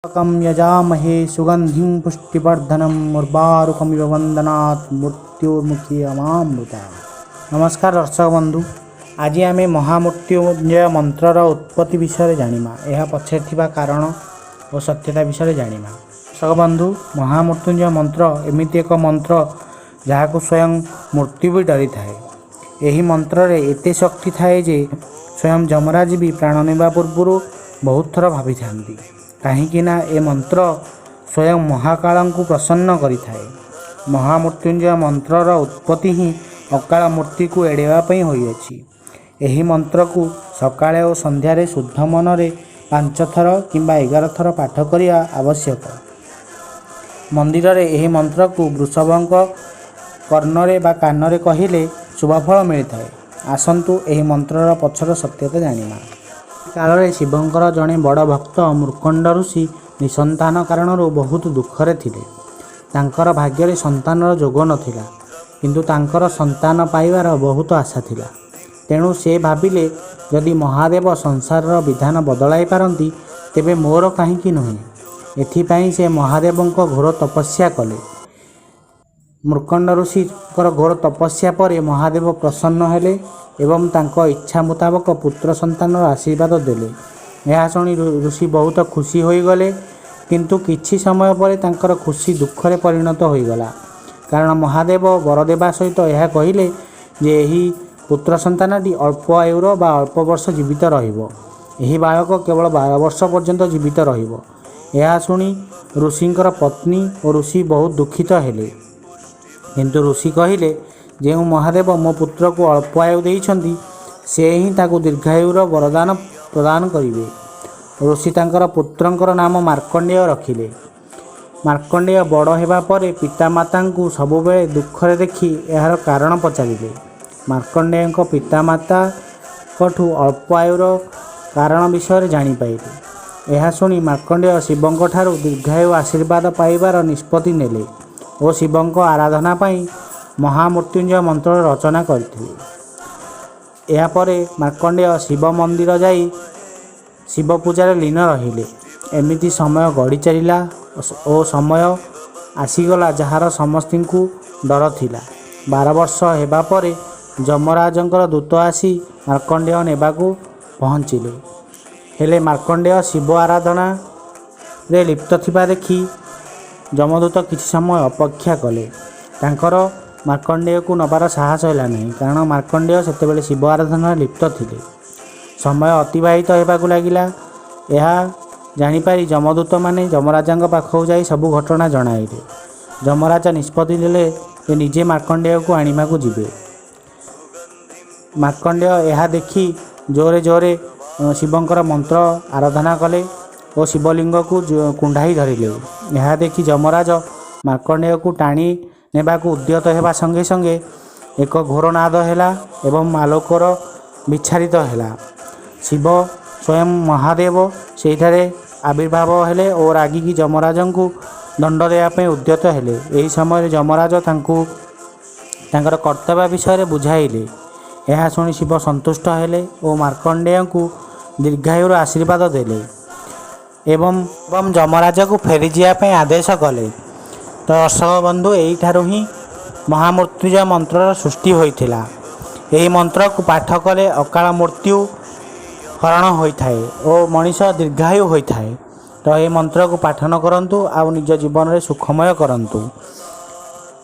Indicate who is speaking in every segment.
Speaker 1: कम यजामहे सुगंधिं पुष्टिवर्धनम उर्वारुकमिव वंदनात् मृत्युर्मुखी अमामृता। नमस्कार दर्शक बंधु, आज आम महामृत्युंजय मंत्रर उत्पत्ति विषय जानिमा, यह पछे थिबा कारण और सत्यता विषय जानिमा। दर्शक बंधु, महामृत्युंजय मंत्र एमिति एक मंत्र जहां स्वयं मृत्यु भी डरी थाए। यही मंत्र रे एते शक्ति थाए जे स्वयं जमराज भी प्राण नेबा पूर्व बहुत थर भाभी थांती, कहीं ए मंत्र स्वयं महाकाल को प्रसन्न करि थाए। महामृत्युंजय मंत्रर उत्पत्ति ही अकाल मृत्यु को एड़ाई होइछि। एही मंत्र को सकाळे और संध्यारे शुद्ध मनरे 5 थर किंबा 11 थर पाठ करिया आवश्यक। मंदिर रे एही मंत्र को वृषभंक कर्णरे बा कानरे कहिले शुभफल मिलता है। आसंतु एही मंत्रर पछर सत्यता जानिमा। काल शिवंकर जड़े बड़ भक्त मृकंड ऋषि निसंतान कारण बहुत दुखरे थिले। तांकर भाग्य संतानर जोग नथिला, किंतु तांकर संतान पाइबार बहुत आशा थिला। तेणु से भाविले जदि महादेव संसारर विधान बदलाई पारती तेबे मोर कहीं नुहे। एथिपाई से महादेवंक घोर तपस्या कले। मृकंड ऋषिकर घोर तपस्या पर महादेव प्रसन्न हेले एवं तांको इच्छा मुताबक पुत्र संतानर आशीर्वाद देले। यह शुणी ऋषि बहुत खुशी होईगले, किंतु किछि समय पर तांकर खुशी दुखरे परिणत होईगला। कारण महादेव वरदेवा सहित यह कहिले जे एही पुत्र संतानटी अल्प आयुर बा अल्प वर्ष जीवित रहिबो। एही बालक केवल 12 वर्ष पर्यंत जीवित रहिबो। यह शुणी ऋषिंकर पत्नी और ऋषि बहुत दुखित हेले, किंतु ऋषि कहिले जो महादेव मो पुत्र को अल्प आयु देइछन्ति से ही ताकू दीर्घायुर वरदान प्रदान करिवे। ऋषि तांकर पुत्रंकर नाम मार्कंडेय रखिले। मार्कंडेय बड़ हेबा परे पितामाता को सबुबेले दुखरे देखि यार कारण पचारिले। मार्कंडेय पितामाता कठू अल्प आयुर कारण विषय जानि पाइले। यह शुणी मार्कंडेय शिवंक ठारू दीर्घायु आशीर्वाद पाइबार निष्पत्ति नेले और शिवंक आराधना पाई महामृत्युंजय मंत्र रचना करथिले। या परे मार्कंडेय शिव मंदिर जाई शिव पूजार लीन रहिले। एमिति समय गड़ी चलिला और समय आसीगला जार समस्ती को डर थिला। 12 वर्ष हेबा परे जमराजंकर दूत आसी मार्कंडेय नेबाकू पहुँचिले। हेले मार्कंडेय शिव आराधना रे लिप्त थिबा देखि जमदूत किछि समय अपेक्षा कले। तांकर मार्कंडेय को नबार साहस होला नहीं, कारण मार्कंडेय सेतेबेले शिव आराधना लिप्त थिले। समय अतिबाहित होबाकू लागिला। यह जानिपारी जमदूत माने जमराजांक पाखକୁ जाई सबु घटना जणाइले। जमराजा निष्पत्ति देले जे निजे मार्कंडेय को आनिमाकू जिबे। मार्कंडेय यह देखि जोरे जोरे शिवंकर मंत्र आराधना कले और शिवलिंग को कुंडाई धरिले। यह देखि जमराज मार्कंडेय को टाणी नेबाकू उद्यत हेबा संगे संगे एक घोर नाद हेला एवं आलोकर विच्छारित हेला। शिव स्वयं महादेव सेठारे आविर्भाव हेले और रागिकी जमराजन को दंड देवाई उद्यत हेले। यही समय जमराज तांकर कर्तव्य विषय बुझाइले। यह शुणी शिव संतुष्ट हेले और मार्कंडेय को दीर्घायुर आशीर्वाद देले एवं जमराज को फेरी जावाई आदेश कले। तो दर्शक बंधु, यही ठारू ही महामृत्युंजय मंत्रर सृष्टि होइथिला। यही मंत्र को पाठ कले अकाल मृत्यु हरण होइथाए और मनीष दीर्घायु होइथाए। तो ये मंत्र को पाठन करंतु आ निज जीवन में सुखमय करंतु।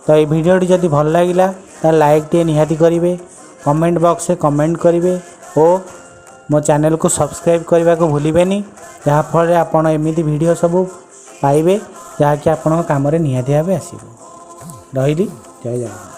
Speaker 1: तो ये वीडियोटी जदि भल लागिला तार लाइक टे निहाती करिवे, कमेंट बॉक्स में कमेंट करिवे और मो चैनल को सब्सक्राइब करने को भूलिबेनी, जहाँफल आपड़ एमती वीडियो सब पाइबे जहाँकि आपण काम निहाती भावे आसिबे। रही जय जगन्नाथ।